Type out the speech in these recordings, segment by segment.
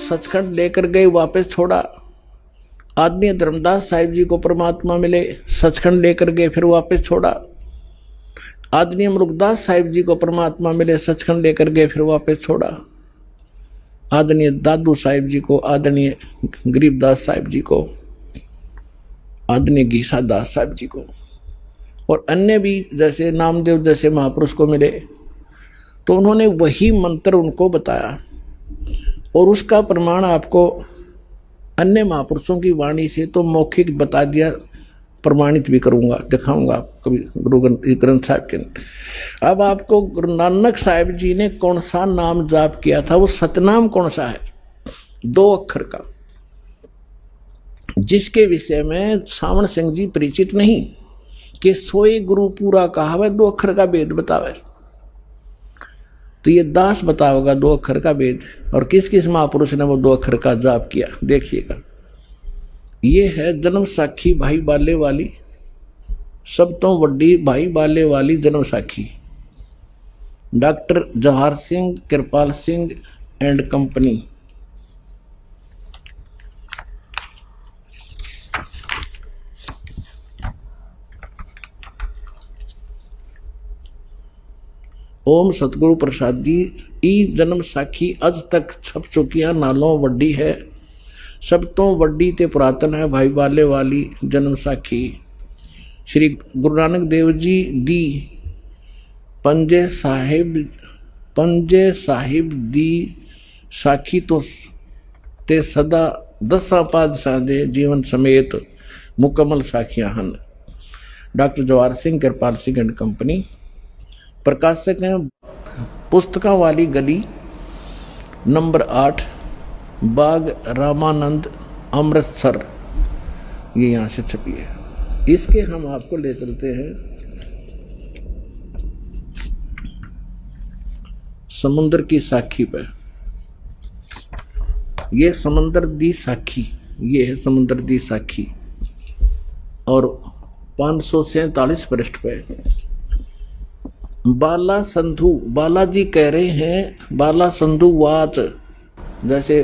सचखंड लेकर गए, वापस छोड़ा। आदरणीय धर्मदास साहिब जी को परमात्मा मिले, सचखंड लेकर गए, फिर वापस छोड़ा। आदरणीय मुरुगदास साहिब जी को परमात्मा मिले, सचखंड लेकर गए, फिर वापस छोड़ा। आदरणीय दादू साहिब जी को, आदरणीय गरीबदास साहिब जी को, आदरणीय गीसा दास साहिब जी को और अन्य भी जैसे नामदेव जैसे महापुरुष को मिले, तो उन्होंने वही मंत्र उनको बताया और उसका प्रमाण आपको अन्य महापुरुषों की वाणी से तो मौखिक बता दिया, प्रमाणित भी करूंगा, दिखाऊंगा कभी गुरु ग्रंथ साहिब के। अब आपको गुरु नानक साहिब जी ने कौन सा नाम जाप किया था, वो सतनाम कौन सा है, 2 अक्षर का, जिसके विषय में सावण सिंह जी परिचित नहीं कि सोए गुरु पूरा कहावे 2 अक्षर का वेद बतावे। तो ये दास बताओगा 2 अक्षर का वेद, और किस किस महापुरुष ने वो 2 अक्षर का जाप किया, देखिएगा। ये है जन्म साखी भाई बाले वाली, सब तो वड्डी भाई बाले Wali Janam Sakhi, doctor Jawahar Singh Kripal Singh and company. ओम सतगुरु प्रसाद जी ई जन्म साखी अज तक छप चुकिया नालों वड्डी है, सब तो वड्डी ते पुरातन है भाई बाले वाली जन्म साखी। श्री गुरु नानक देव जी दी पंजे साहिब दी साखी तो ते सदा 10 पातशाह दे जीवन समेत मुकम्मल साखियां हन। Doctor Jawahar Singh Kripal Singh and company, प्रकाशक हैं पुस्तकों वाली गली नंबर 8 बाग रामानंद अमृतसर, ये यहाँ से छपी है। इसके हम आपको ले चलते हैं समुद्र की साखी पे। ये समुद्र दी साखी, ये है समुद्र दी साखी और 547 पृष्ठ पे बाला संधु, बालाजी कह रहे हैं बाला संधु वाच, जैसे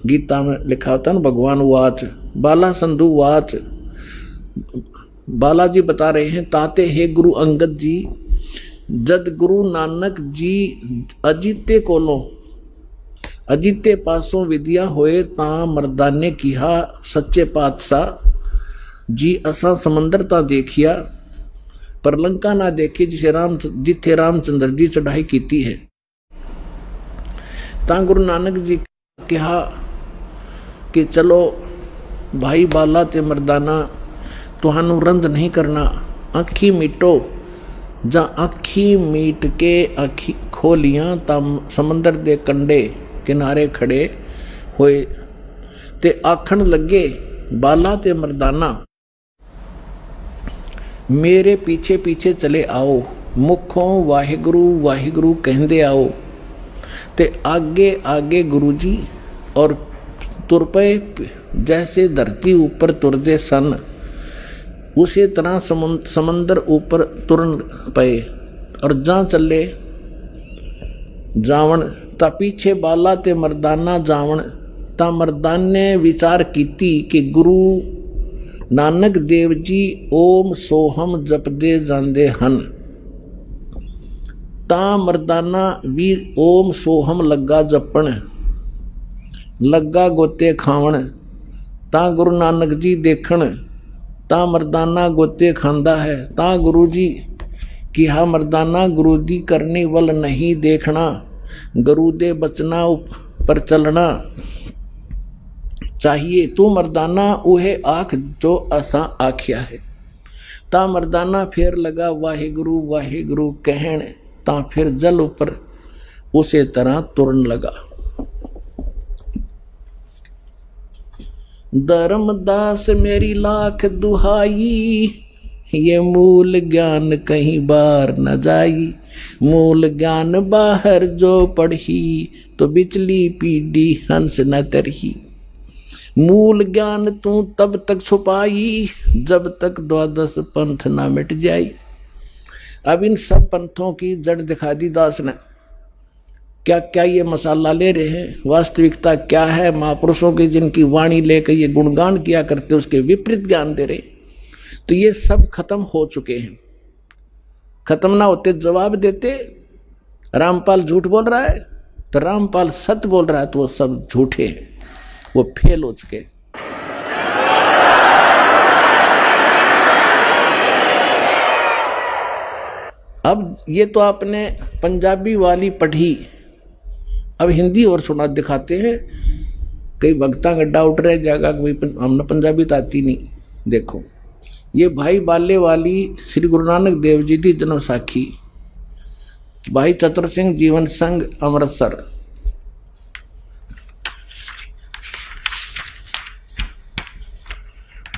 गीता में लिखा होता है ना भगवान वाच, बाला संधु वाच। बालाजी बता रहे हैं ताते हे गुरु अंगद जी, जद गुरु नानक जी अजीते कोलों अजीते पासों विद्या होए ता मर्दाने किहा सच्चे पातशाह जी असा समंदर ता देखिया पर लंका ना देखी जिथे रामचंद्र जी चढ़ाई कीती है। ता गुरु नानक जी कहा कि चलो भाई बाला ते मर्दाना तुहानू रंज नहीं करना, अखी मीटो, जा अखी मीट के अखी खोलियां ता समंदर दे कंडे किनारे खड़े होए ते आखण लगे बाला ते मर्दाना मेरे पीछे पीछे चले आओ, मुखों वाहिगुरु वाहिगुरु कहंदे आओ। ते आगे आगे गुरु जी और तुर पे जैसे धरती ऊपर तुरदे सन, उसी तरह समंदर ऊपर तुरन पे और जहाँ चले जावन ता पीछे बाला ते मर्दाना जावन ता मर्दाने विचार कीती कि गुरु नानक देव जी ओम सोहम जपदे जांदे हन। ता मर्दाना भी ओम सोहम लगा जपन, लगा गोते खावन, ता गुरु नानक जी देखन, ता मर्दाना गोते खांदा है। ता गुरु जी किहा मर्दाना गुरु दी करनी वल नहीं देखना, गुरु दे बचना पर चलना चाहिए। तू मर्दाना उहे आख जो असा आख्या है। ता मर्दाना फिर लगा वाहिगुरु वाहिगुरु कहन, ता फिर जल ऊपर उसे तरह तुरन लगा। धर्मदास मेरी लाख दुहाई, ये मूल ज्ञान कहीं बार न जाई, मूल ज्ञान बाहर जो पढ़ी, तो बिचली पीढ़ी हंस न तरही। मूल ज्ञान तू तब तक छुपाई, जब तक 12 पंथ ना मिट जाई। अब इन सब पंथों की जड़ दिखा दी दास ने क्या क्या ये मसाला ले रहे हैं, वास्तविकता क्या है, महापुरुषों की जिनकी वाणी लेकर ये गुणगान किया करते उसके विपरीत ज्ञान दे रहे। तो ये सब खत्म हो चुके हैं। खत्म ना होते जवाब देते रामपाल झूठ बोल रहा है, तो रामपाल सत्य बोल रहा है, तो वो सब झूठे हैं, वो फेल हो चुके। अब ये तो आपने पंजाबी वाली पढ़ी, अब हिंदी और सुना दिखाते हैं। कई भक्ता का डाउट रह जाएगा कि भाई हमने पंजाबी तो आती नहीं। देखो ये भाई बाले वाली श्री गुरु नानक देव जी की जन्म साखी, भाई चतर सिंह जीवन संघ अमृतसर।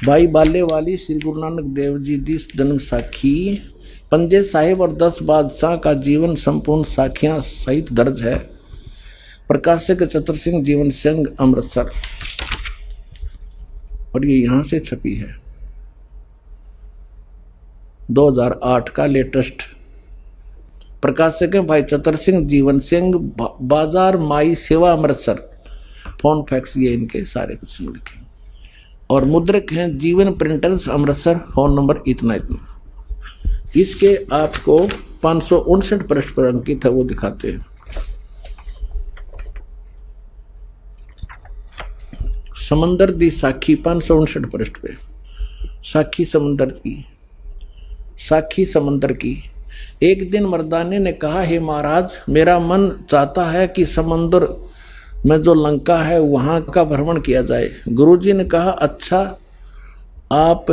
भाई बाले वाली श्री गुरु नानक देव जी की जन्म साखी, पंजे साहिब और 10 बादशाह का जीवन संपूर्ण साखियां सहित दर्ज है। प्रकाशक चतर सिंह जीवन संघ अमृतसर, और ये यहां से छपी है 2008 का लेटेस्ट। प्रकाशक है भाई चतर सिंह जीवन सिंह, बाजार माई सेवा अमृतसर। फोन फैक्स ये इनके सारे कुछ लिखे, और मुद्रक हैं जीवन प्रिंटर्स अमृतसर, फोन नंबर इतना इतना। इसके आपको 559 पृष्ठ पर अंकित है, वो दिखाते हैं। समंदर दी साखी 559 पृष्ठ पे, साखी समंदर की, साखी समंदर की। एक दिन मर्दाने ने कहा, हे महाराज, मेरा मन चाहता है कि समंदर में जो लंका है वहां का भ्रमण किया जाए। गुरुजी ने कहा, अच्छा, आप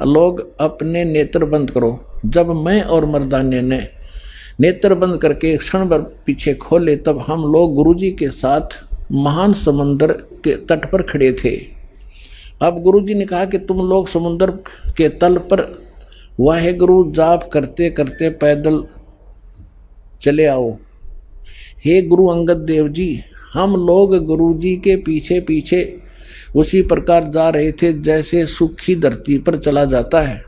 लोग अपने नेत्र बंद करो। जब मैं और मर्दाने ने नेत्र बंद करके क्षण भर पीछे खोले, तब हम लोग गुरुजी के साथ महान समुद्र के तट पर खड़े थे। अब गुरुजी ने कहा कि तुम लोग समुद्र के तल पर वाहेगुरु जाप करते करते पैदल चले आओ। हे गुरु अंगद देव जी, हम लोग गुरुजी के पीछे पीछे उसी प्रकार जा रहे थे जैसे सूखी धरती पर चला जाता है।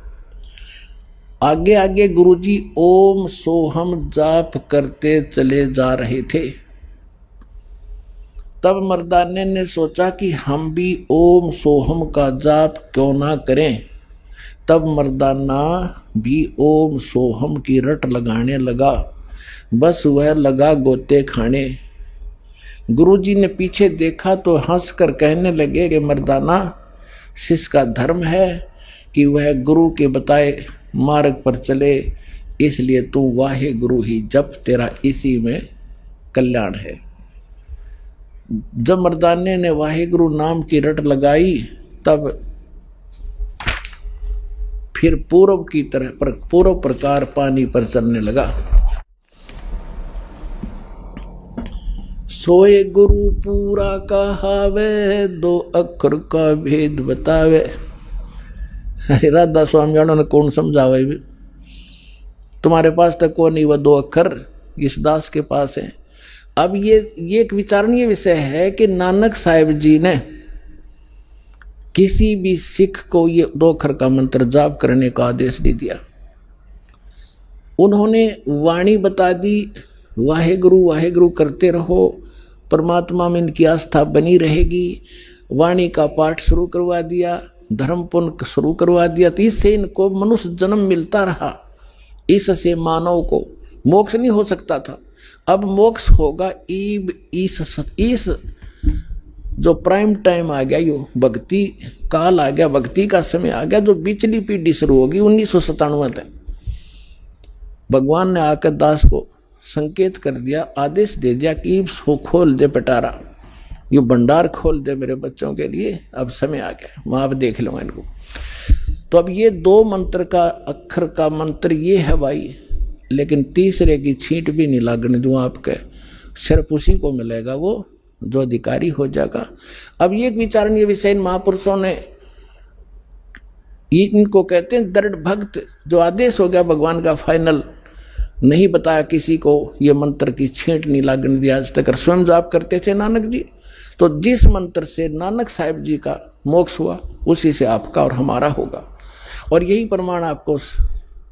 आगे आगे गुरुजी ओम सोहम जाप करते चले जा रहे थे। तब मर्दाने ने सोचा कि हम भी ओम सोहम का जाप क्यों ना करें। तब मर्दाना भी ओम सोहम की रट लगाने लगा। बस वह लगा गोते खाने। गुरुजी ने पीछे देखा तो हंसकर कहने लगे कि मर्दाना, शिष्य का धर्म है कि वह गुरु के बताए मार्ग पर चले, इसलिए तू वाहे गुरु ही जप, तेरा इसी में कल्याण है। जब मर्दाने ने वाहेगुरु नाम की रट लगाई, तब फिर पूर्व की तरह पूर्व प्रकार पानी पर चलने लगा। सोए गुरु पूरा कहावे, 2 अक्षर का भेद बतावे। अरे राधा स्वामी ने कौन समझावे भी, तुम्हारे पास तक कौन नहीं, वह 2 अक्षर इस दास के पास है। अब ये एक विचारणीय विषय है कि नानक साहिब जी ने किसी भी सिख को ये 2 अक्षर का मंत्र जाप करने का आदेश नहीं दिया। उन्होंने वाणी बता दी, वाहेगुरु वाहेगुरु करते रहो, परमात्मा में इनकी आस्था बनी रहेगी। वाणी का पाठ शुरू करवा दिया, धर्म पुण्य शुरू करवा दिया, तो इससे इनको मनुष्य जन्म मिलता रहा। इससे मानव को मोक्ष नहीं हो सकता था, अब मोक्ष होगा। इस जो प्राइम टाइम आ गया, यो भक्ति काल आ गया, भक्ति का समय आ गया, जो बिचली पीढ़ी शुरू होगी 1997 तक। भगवान ने आकर दास को संकेत कर दिया, आदेश दे दिया कि इसको खोल दे पिटारा, ये भंडार खोल दे मेरे बच्चों के लिए, अब समय आ गया, मैं अब देख लूंगा इनको। तो अब ये 2 मंत्र का अक्षर का मंत्र ये है भाई, लेकिन तीसरे की छींट भी नहीं लागने दूँ आपके, सिर्फ उसी को मिलेगा वो जो अधिकारी हो जाएगा। अब ये एक विचारणीय विषय महापुरुषों ने, इनको कहते हैं दृढ़ भक्त। जो आदेश हो गया भगवान का फाइनल, नहीं बताया किसी को, ये मंत्र की छींट नहीं लागने दिया आज तक। स्वयं जाप करते थे नानक जी, तो जिस मंत्र से नानक साहिब जी का मोक्ष हुआ, उसी से आपका और हमारा होगा। और यही प्रमाण आपको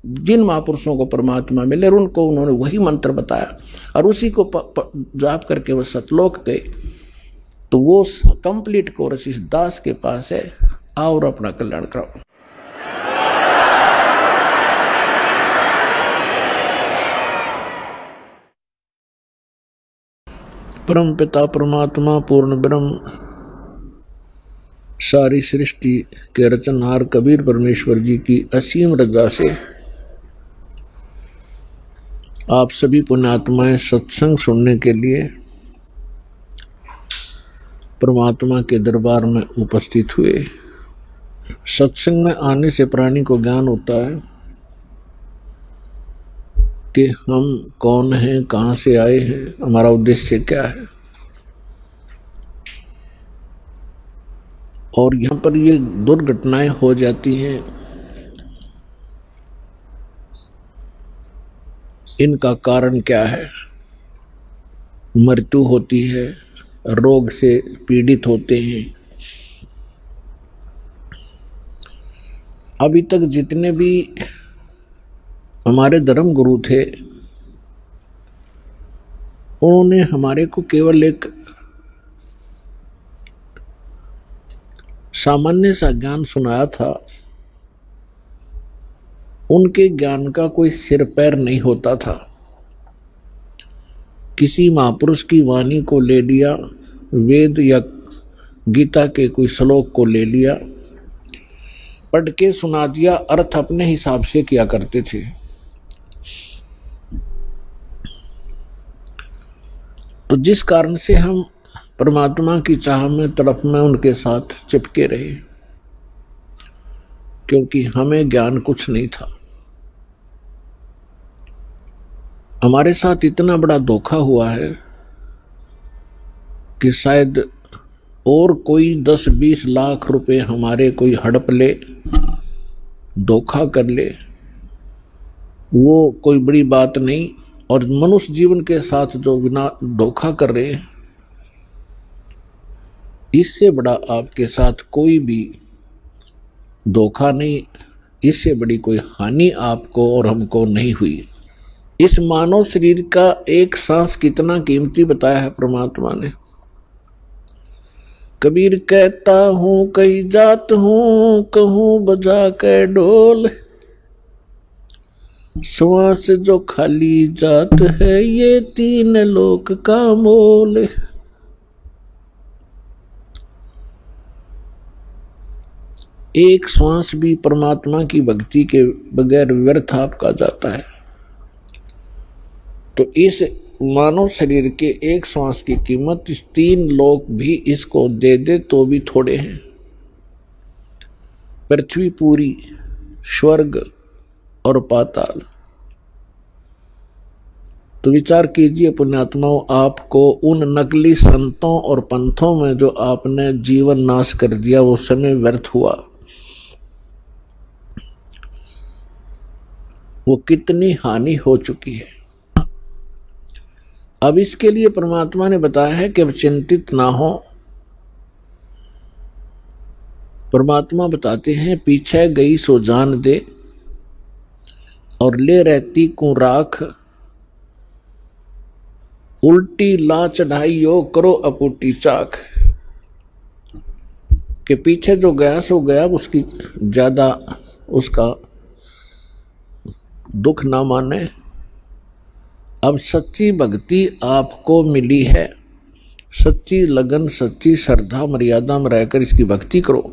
जिन महापुरुषों को परमात्मा मिले उनको उन्होंने वही मंत्र बताया और उसी को जाप करके वो सतलोक गए। तो वो कंप्लीट कोर्स इस दास के पास है। आओ और अपना कल्याण कराओ। परम पिता परमात्मा पूर्ण ब्रह्म सारी सृष्टि के रचनहार कबीर परमेश्वर जी की असीम रजा से आप सभी पुण्यात्माएं सत्संग सुनने के लिए परमात्मा के दरबार में उपस्थित हुए। सत्संग में आने से प्राणी को ज्ञान होता है कि हम कौन हैं, कहाँ से आए हैं, हमारा उद्देश्य क्या है। और यहाँ पर ये दुर्घटनाएं हो जाती हैं, इनका कारण क्या है। मृत्यु होती है, रोग से पीड़ित होते हैं। अभी तक जितने भी हमारे धर्म गुरु थे उन्होंने हमारे को केवल एक सामान्य सा ज्ञान सुनाया था। उनके ज्ञान का कोई सिर पैर नहीं होता था। किसी महापुरुष की वाणी को ले लिया, वेद या गीता के कोई श्लोक को ले लिया, पढ़ के सुना दिया, अर्थ अपने हिसाब से किया करते थे। तो जिस कारण से हम परमात्मा की चाह में तड़प में उनके साथ चिपके रहे, क्योंकि हमें ज्ञान कुछ नहीं था। हमारे साथ इतना बड़ा धोखा हुआ है कि शायद और कोई 10-20 लाख रुपए हमारे कोई हड़प ले, धोखा कर ले, वो कोई बड़ी बात नहीं। और मनुष्य जीवन के साथ जो बिना धोखा कर रहे हैं, इससे बड़ा आपके साथ कोई भी धोखा नहीं, इससे बड़ी कोई हानि आपको और हमको नहीं हुई। इस मानव शरीर का एक सांस कितना कीमती बताया है परमात्मा ने। कबीर कहता हूँ कई जात हूँ, कहूँ बजा के ढोल, श्वास जो खाली जात है ये 3 लोक का मोल। एक श्वास भी परमात्मा की भक्ति के बगैर व्यर्थ आपका जाता है। तो इस मानव शरीर के एक श्वास की कीमत इस 3 लोक भी इसको दे दे तो भी थोड़े हैं। पृथ्वी पूरी, स्वर्ग और पाताल। तो विचार कीजिए पुण्यात्माओं, आपको उन नकली संतों और पंथों में जो आपने जीवन नाश कर दिया वो समय व्यर्थ हुआ। वो कितनी हानि हो चुकी है। अब इसके लिए परमात्मा ने बताया है कि अब चिंतित ना हो। परमात्मा बताते हैं पीछे गई सो जान दे और ले रहती को राख, उल्टी ला चढ़ाई यो करो अपूटी चाक। के पीछे जो गया सो गया, उसकी ज्यादा उसका दुख ना माने। अब सच्ची भक्ति आपको मिली है, सच्ची लगन सच्ची श्रद्धा मर्यादा में रहकर इसकी भक्ति करो।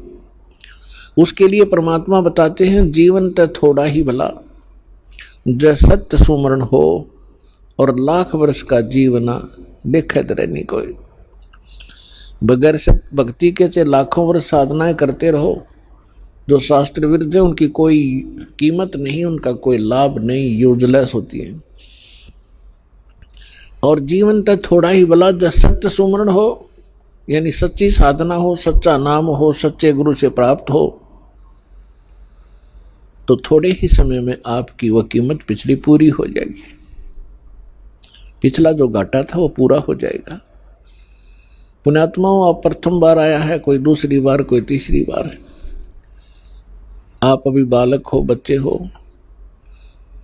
उसके लिए परमात्मा बताते हैं जीवन तो थोड़ा ही भला, जय सत्य सुमरण हो और लाख वर्ष का जीवना देखत रहनी कोई। बगैर भक्ति के चाहे लाखों वर्ष साधनाएं करते रहो, जो शास्त्र विरुद्ध है उनकी कोई कीमत नहीं, उनका कोई लाभ नहीं, यूजलेस होती है। और जीवन तो थोड़ा ही भला, जब सत्य सुमरण हो यानी सच्ची साधना हो, सच्चा नाम हो, सच्चे गुरु से प्राप्त हो, तो थोड़े ही समय में आपकी वह कीमत पिछली पूरी हो जाएगी। पिछला जो घाटा था वो पूरा हो जाएगा। पुण्यात्माओं, आप प्रथम बार आया है, कोई दूसरी बार, कोई तीसरी बार है। आप अभी बालक हो, बच्चे हो,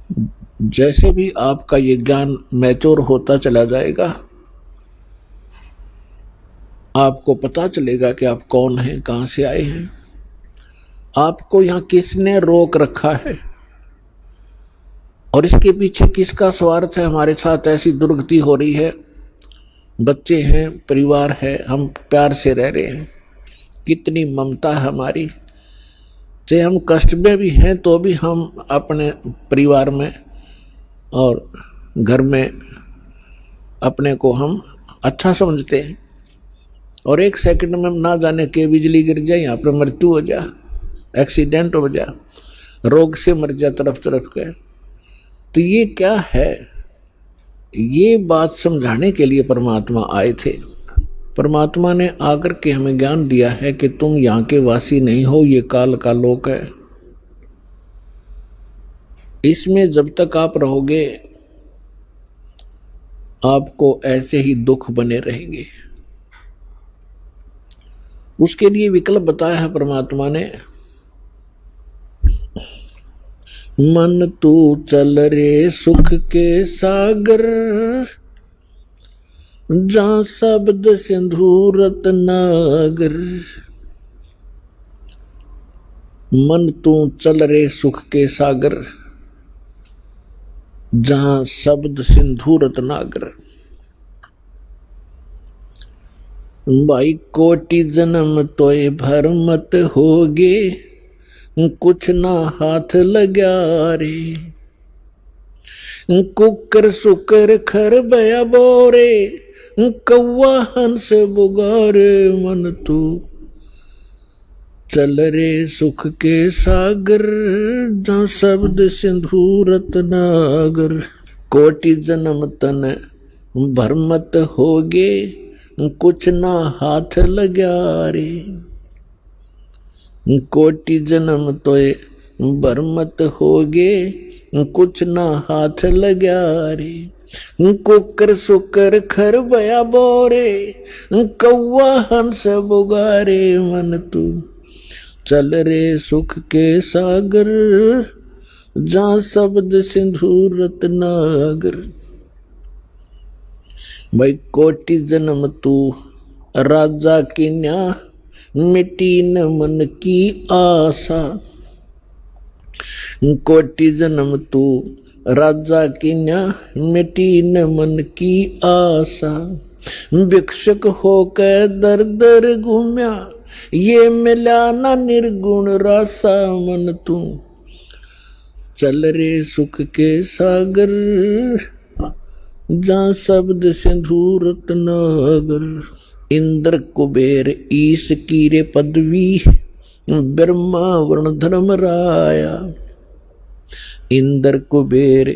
जैसे भी आपका ये ज्ञान मैच्योर होता चला जाएगा, आपको पता चलेगा कि आप कौन हैं, कहां से आए हैं, आपको यहां किसने रोक रखा है और इसके पीछे किसका स्वार्थ है। हमारे साथ ऐसी दुर्गति हो रही है, बच्चे हैं, परिवार है, हम प्यार से रह रहे हैं, कितनी ममता है हमारी, चाहे हम कष्ट में भी हैं तो भी हम अपने परिवार में और घर में अपने को हम अच्छा समझते हैं, और एक सेकंड में ना जाने के बिजली गिर जाए, यहाँ पर मृत्यु हो जाए, एक्सीडेंट हो जाए, रोग से मर जाए तरफ तरफ के। तो ये क्या है, ये बात समझाने के लिए परमात्मा आए थे। परमात्मा ने आकर के हमें ज्ञान दिया है कि तुम यहाँ के वासी नहीं हो, ये काल का लोक है, इसमें जब तक आप रहोगे आपको ऐसे ही दुख बने रहेंगे। उसके लिए विकल्प बताया है परमात्मा ने, मन तू चल रे सुख के सागर, जहां शब्द सिंधु रत्नागर। मन तू चल रे सुख के सागर, जहां शब्द सिंधु रत्नागर। भाई कोटि जन्म तोय भर मत होगे, कुछ ना हाथ लगा रे। कुकर सुकर खर बया बोरे, कौवा हंस बुगारे। मन तू चल रे सुख के सागर, जहाँ शब्द सिंधु रत्नागर। कोटि जन्म तन भर मत होगे, कुछ ना हाथ लगा रे। कोटि जन्म तोय भर मत होगे, कुछ ना हाथ लगा रे। कुकर सुकर खर बया बोरे, कौवा हंस बुगारे। मन तू चल रे सुख के सागर, जहाँ शब्द सिंधु रत्नागर। भाई कोटि जन्म तू राजा की न्या, मिटी न मन की आशा। कोटि जन्म तू राजा की न्या, मिटी न मन की आशा। भिक्षुक होकर दर दर घूम्या, ये मिला ना निर्गुण रासा। मन तू चल रे सुख के सागर, जहाँ शब्द सिंधु रत्नागर। इंद्र कुबेर ईश कीरे पदवी, ब्रह्मा वर्ण धर्म राया। इंद्र कुबेर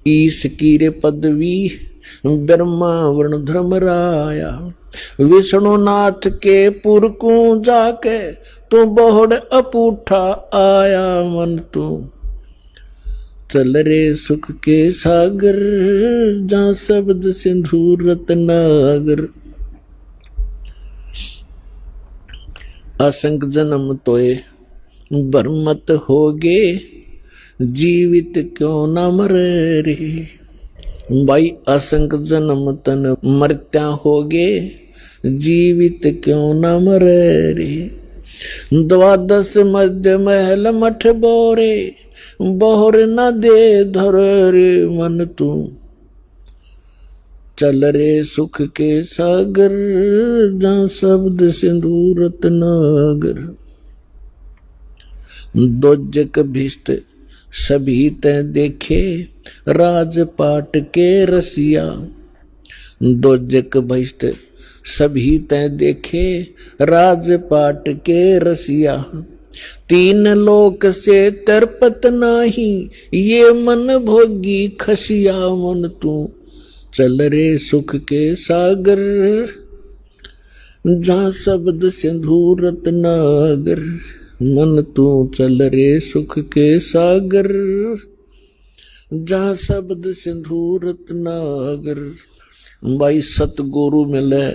ईश कीरे पदवी, ब्रह्मा वर्ण धर्म राया। विष्णुनाथ के पुर को जाके, तू बहुड़ अपूठा आया। मन तू चल रे सुख के सागर, जहाँ शब्द सिंधु रत्नागर। असंख्य जन्म तोय भर मत होगे, जीवित क्यों न मरे रे। भाई असंख्य जन्म तन मरत्या होगे, जीवित क्यों न मरे रे। द्वादश मध्य महल मठ बोरे, बोहर न दे धर रे। मन तू चल रे सुख के सागर, जहाँ शब्द सिंधु रत्नागर। दोजक भिष्ट सभी तय देखे, राजपाट के रसिया। दोजक भिष्ट सभी तय देखे, राजपाट के रसिया। तीन लोक से तरपत नाही, ये मन भोगी खसिया। मन तू चल रे सुख के सागर, जहाँ शब्द सिंधु रत्नागर। मन तू चल रे सुख के सागर, जहाँ शब्द सिंधु रत्नागर। भाई सतगुरु मिले,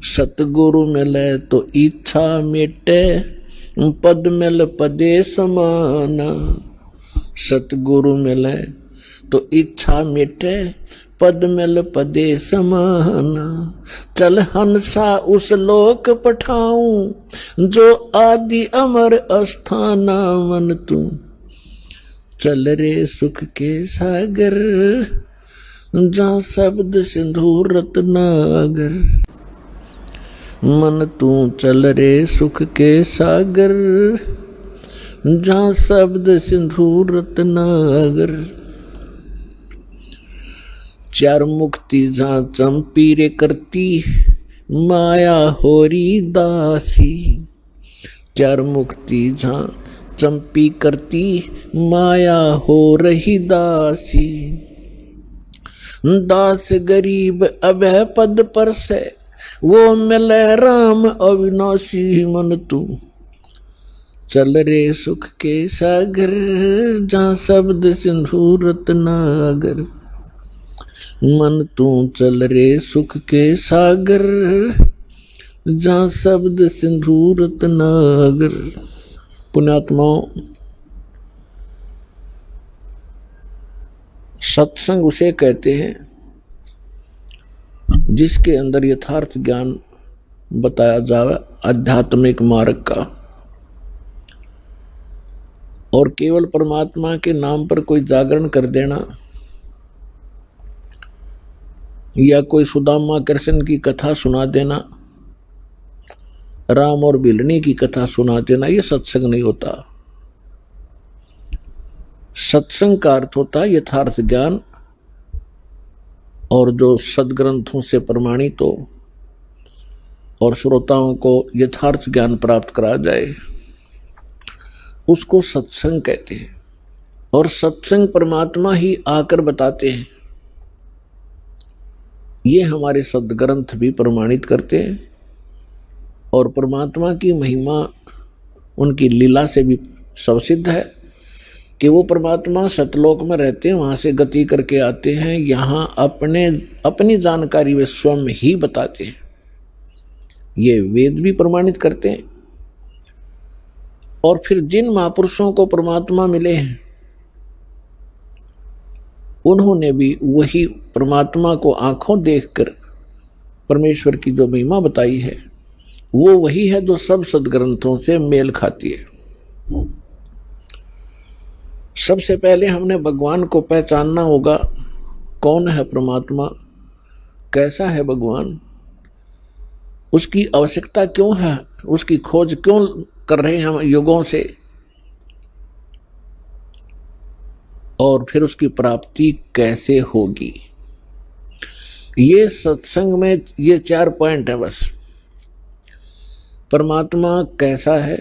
सतगुरु मिले तो इच्छा मिटे, पद मिल पदे समाना। सतगुरु मिले तो इच्छा मिटे, पद मिल पदे समाना। चल हंसा उस लोक पठाऊं, जो आदि अमर अस्थाना। मन तू चल रे सुख के सागर, जहाँ शब्द सिंधु रत्नागर। मन तू चल रे सुख के सागर, जहाँ शब्द सिंधु रत्नागर। चार मुक्ति जहाँ चंपी रे करती, माया होरी दासी। चार मुक्ति जहाँ चंपी करती, माया हो रही दासी। दास गरीब अभय पद पर से, वो मिले राम अविनाशी। मन तू चल रे सुख के सागर, जहाँ शब्द सिंधु रत्नागर। मन तू चल रे सुख के सागर, जहाँ शब्द सिंधु रत्नागर। पुण्यात्माओं, सत्संग उसे कहते हैं जिसके अंदर यथार्थ ज्ञान बताया जावे, आध्यात्मिक मार्ग का। और केवल परमात्मा के नाम पर कोई जागरण कर देना या कोई सुदामा कृष्ण की कथा सुना देना, राम और बिलनी की कथा सुना देना, यह सत्संग नहीं होता। सत्संग का अर्थ होता है यथार्थ ज्ञान, और जो सदग्रंथों से प्रमाणित हो और श्रोताओं को यथार्थ ज्ञान प्राप्त करा जाए, उसको सत्संग कहते हैं। और सत्संग परमात्मा ही आकर बताते हैं, ये हमारे सदग्रंथ भी प्रमाणित करते हैं। और परमात्मा की महिमा उनकी लीला से भी सवसिद्ध है कि वो परमात्मा सतलोक में रहते हैं, वहाँ से गति करके आते हैं, यहाँ अपनी जानकारी वे स्वयं ही बताते हैं। ये वेद भी प्रमाणित करते हैं। और फिर जिन महापुरुषों को परमात्मा मिले हैं, उन्होंने भी वही परमात्मा को आंखों देखकर परमेश्वर की जो महिमा बताई है, वो वही है जो सब सदग्रंथों से मेल खाती है। सबसे पहले हमने भगवान को पहचानना होगा। कौन है परमात्मा, कैसा है भगवान, उसकी आवश्यकता क्यों है, उसकी खोज क्यों कर रहे हैं हम युगों से, और फिर उसकी प्राप्ति कैसे होगी। ये सत्संग में ये 4 पॉइंट है बस। परमात्मा कैसा है,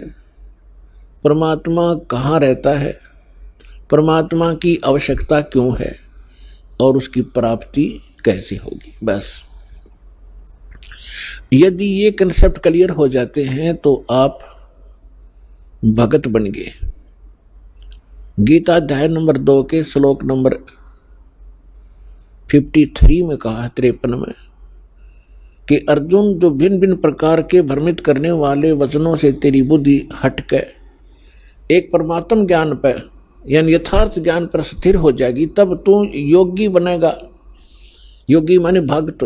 परमात्मा कहाँ रहता है, परमात्मा की आवश्यकता क्यों है, और उसकी प्राप्ति कैसे होगी। बस यदि ये कंसेप्ट क्लियर हो जाते हैं तो आप भगत बन गए। गीता अध्याय नंबर 2 के श्लोक नंबर 53 में कहा है, 53 में, कि अर्जुन, जो भिन्न भिन्न प्रकार के भ्रमित करने वाले वचनों से तेरी बुद्धि हटके एक परमात्म ज्ञान पर यानी यथार्थ ज्ञान पर स्थिर हो जाएगी, तब तू योगी बनेगा। योगी माने भक्त।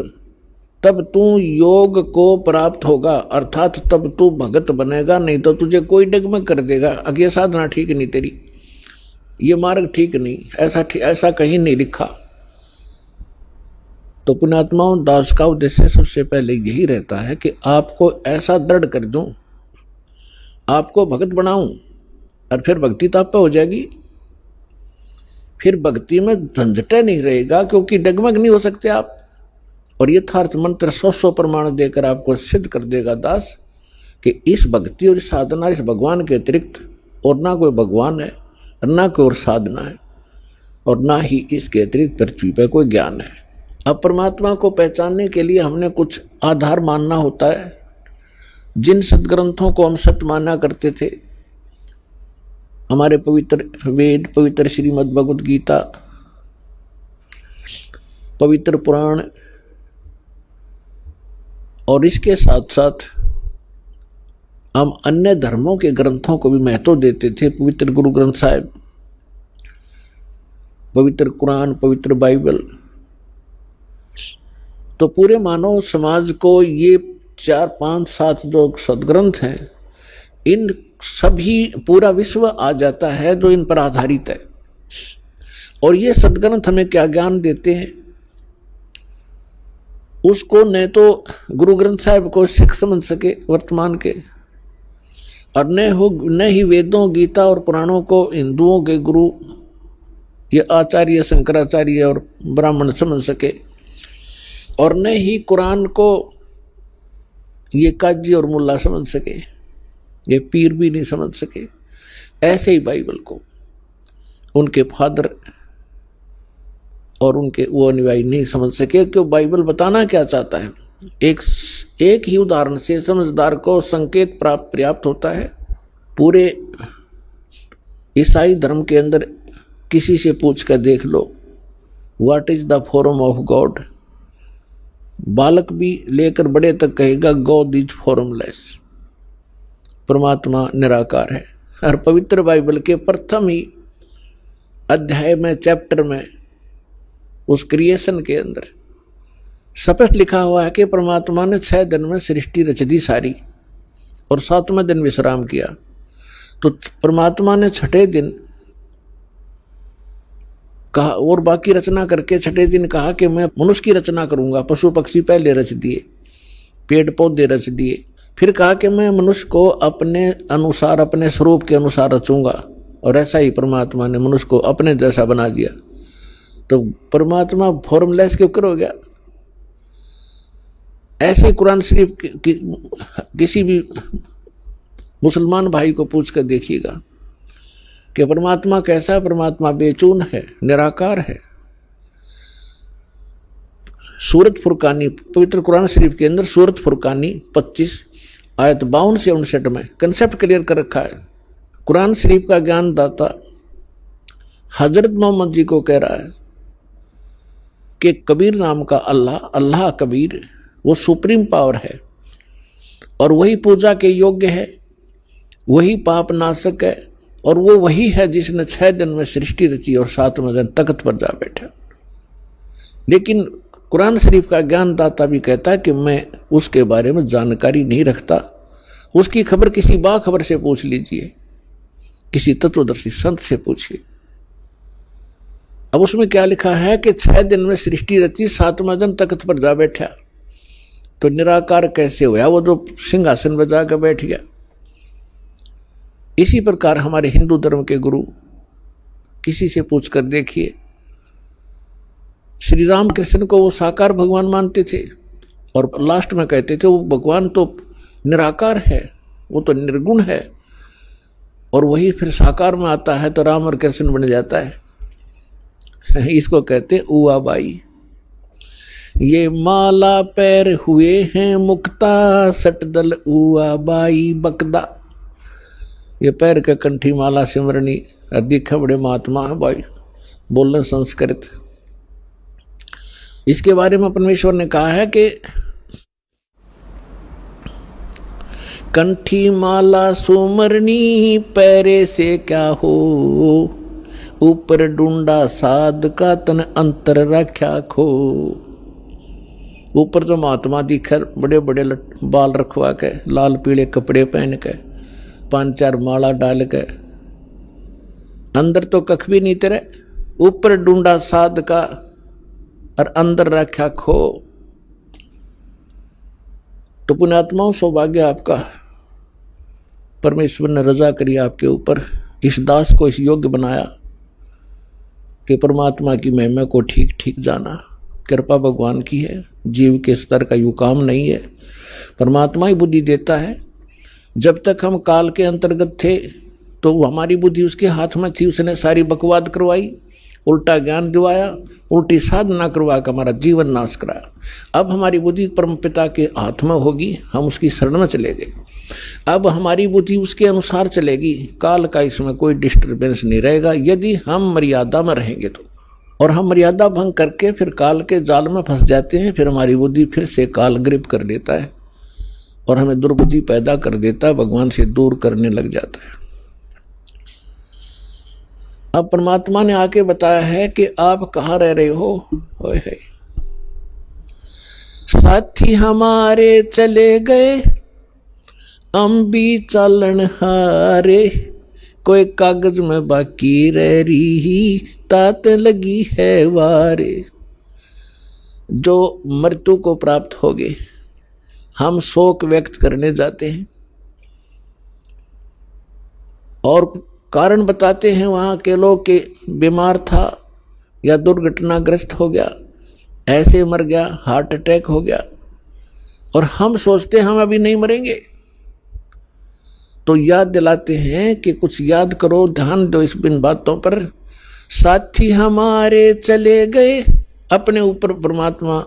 तब तू योग को प्राप्त होगा, अर्थात तब तू भगत बनेगा। नहीं तो तुझे कोई डगमग कर देगा, अगे साधना ठीक नहीं तेरी, ये मार्ग ठीक नहीं, ऐसा कहीं नहीं लिखा। तो पुण्यात्माओं, दास का उद्देश्य सबसे पहले यही रहता है कि आपको ऐसा दृढ़ कर दूं, आपको भगत बनाऊं, और फिर भक्ति तो आप पे हो जाएगी। फिर भक्ति में झंझटे नहीं रहेगा, क्योंकि डगमग नहीं हो सकते आप। और यथार्थ मंत्र 100 प्रमाण देकर आपको सिद्ध कर देगा दास कि इस भक्ति और साधना, इस भगवान के अतिरिक्त और ना कोई भगवान है, ना कोई और साधना है, और ना ही इसके अतिरिक्त पृथ्वी पर कोई ज्ञान है। अब परमात्मा को पहचानने के लिए हमने कुछ आधार मानना होता है। जिन सदग्रंथों को हम सत्य माना करते थे, हमारे पवित्र वेद, पवित्र श्रीमद् भगवद गीता, पवित्र पुराण, और इसके साथ साथ हम अन्य धर्मों के ग्रंथों को भी महत्व देते थे। पवित्र गुरु ग्रंथ साहिब, पवित्र कुरान, पवित्र बाइबल। तो पूरे मानव समाज को ये 4, 5, 7 जो सदग्रंथ हैं, इन सभी पूरा विश्व आ जाता है जो इन पर आधारित है। और ये सदग्रंथ हमें क्या ज्ञान देते हैं, उसको न तो गुरु ग्रंथ साहिब को सिख समझ सके वर्तमान के, और न ही वेदों, गीता और पुराणों को हिंदुओं के गुरु ये आचार्य शंकराचार्य और ब्राह्मण समझ सके, और न ही कुरान को ये काजी और मुल्ला समझ सके, ये पीर भी नहीं समझ सके। ऐसे ही बाइबल को उनके फादर और उनके वो अनुयायी नहीं समझ सके कि बाइबल बताना क्या चाहता है। एक ही उदाहरण से समझदार को संकेत पर्याप्त होता है। पूरे ईसाई धर्म के अंदर किसी से पूछ कर देख लो, what is the form of God. बालक भी लेकर बड़े तक कहेगा गॉड इज फॉर्मलेस, परमात्मा निराकार है। और पवित्र बाइबल के प्रथम ही अध्याय में, चैप्टर में, उस क्रिएशन के अंदर स्पष्ट लिखा हुआ है कि परमात्मा ने 6 दिन में सृष्टि रच दी सारी और 7वें दिन विश्राम किया। तो परमात्मा ने 6ठे दिन कहा और बाकी रचना करके 6ठे दिन कहा कि मैं मनुष्य की रचना करूंगा। पशु पक्षी पहले रच दिए, पेड़ पौधे रच दिए, फिर कहा कि मैं मनुष्य को अपने अनुसार, अपने स्वरूप के अनुसार रचूंगा। और ऐसा ही परमात्मा ने मनुष्य को अपने जैसा बना दिया। तो परमात्मा फॉर्मलेस क्यों कर हो गया। ऐसे कुरान शरीफ किसी भी मुसलमान भाई को पूछ कर देखिएगा कि परमात्मा कैसा है। परमात्मा बेचून है, निराकार है। सूरत फुरकानी, पवित्र कुरान शरीफ के अंदर सूरत फुरकानी 25 आयत 52 से 59 में कंसेप्ट क्लियर कर रखा है। कुरान शरीफ का ज्ञान दाता हजरत मोहम्मद जी को कह रहा है कि कबीर नाम का अल्लाह, अल्लाह कबीर, वो सुप्रीम पावर है और वही पूजा के योग्य है, वही पाप नाशक है, और वो वही है जिसने 6 दिन में सृष्टि रची और 7वें दिन तख्त पर जा बैठा। लेकिन कुरान शरीफ का ज्ञान दाता भी कहता है कि मैं उसके बारे में जानकारी नहीं रखता। उसकी खबर किसी बाखबर से पूछ लीजिए, किसी तत्वदर्शी संत से पूछिए। अब उसमें क्या लिखा है कि 6 दिन में सृष्टि रची, 7वें दिन तख्त पर जा बैठा। तो निराकार कैसे हुआ? वो जो सिंहासन पर जाकर बैठ गया। इसी प्रकार हमारे हिंदू धर्म के गुरु किसी से पूछकर देखिए, श्री राम कृष्ण को वो साकार भगवान मानते थे और लास्ट में कहते थे वो भगवान तो निराकार है, वो तो निर्गुण है, और वही फिर साकार में आता है तो राम और कृष्ण बन जाता है। इसको कहते उआ बाई। ये माला पैर हुए हैं मुक्ता, सटदल उआ बाई बकदा। ये पैर के कंठी माला सिमरनी, दिखा बड़े महात्मा है भाई, बोलने संस्कृत। इसके बारे में परमेश्वर ने कहा है कि कंठी माला सुमरनी पैरे से क्या हो, ऊपर डूंडा साध का तन अंतर रख्या खो। ऊपर तो महात्मा दिखर बड़े बड़े बाल रखवा के, लाल पीले कपड़े पहन के, 5-4 माला डाल के, अंदर तो कख भी नहीं तेरे। ऊपर डूंडा साध का और अंदर रखा खो। तो पुण्यात्माओं, सौभाग्य आपका, परमेश्वर ने रजा करी आपके ऊपर, इस दास को इस योग्य बनाया कि परमात्मा की महिमा को ठीक ठीक जाना। कृपा भगवान की है, जीव के स्तर का यू काम नहीं है, परमात्मा ही बुद्धि देता है। जब तक हम काल के अंतर्गत थे तो हमारी बुद्धि उसके हाथ में थी, उसने सारी बकवाद करवाई, उल्टा ज्ञान दिवाया, उल्टी साधना करवा कर हमारा जीवन नाश कराया। अब हमारी बुद्धि परम पिता के हाथ में होगी, हम उसकी शरण में चले गए। अब हमारी बुद्धि उसके अनुसार चलेगी, काल का इसमें कोई डिस्टर्बेंस नहीं रहेगा यदि हम मर्यादा में रहेंगे तो। और हम मर्यादा भंग करके फिर काल के जाल में फंस जाते हैं, फिर हमारी बुद्धि फिर से काल ग्रिप कर लेता है और हमें दुर्बुद्धि पैदा कर देता है, भगवान से दूर करने लग जाता है। अब परमात्मा ने आके बताया है कि आप कहाँ रह रहे हो। ओए है साथी हमारे चले गए, हम भी चालन हारे, कोई कागज में बाकी रह रही, तात लगी है वारे। जो मृत्यु को प्राप्त हो गए, हम शोक व्यक्त करने जाते हैं और कारण बताते हैं वहां के लोग कि बीमार था या दुर्घटनाग्रस्त हो गया, ऐसे मर गया, हार्ट अटैक हो गया, और हम सोचते हैं हम अभी नहीं मरेंगे। तो याद दिलाते हैं कि कुछ याद करो, ध्यान दो इस बिन बातों पर। साथी हमारे चले गए, अपने ऊपर परमात्मा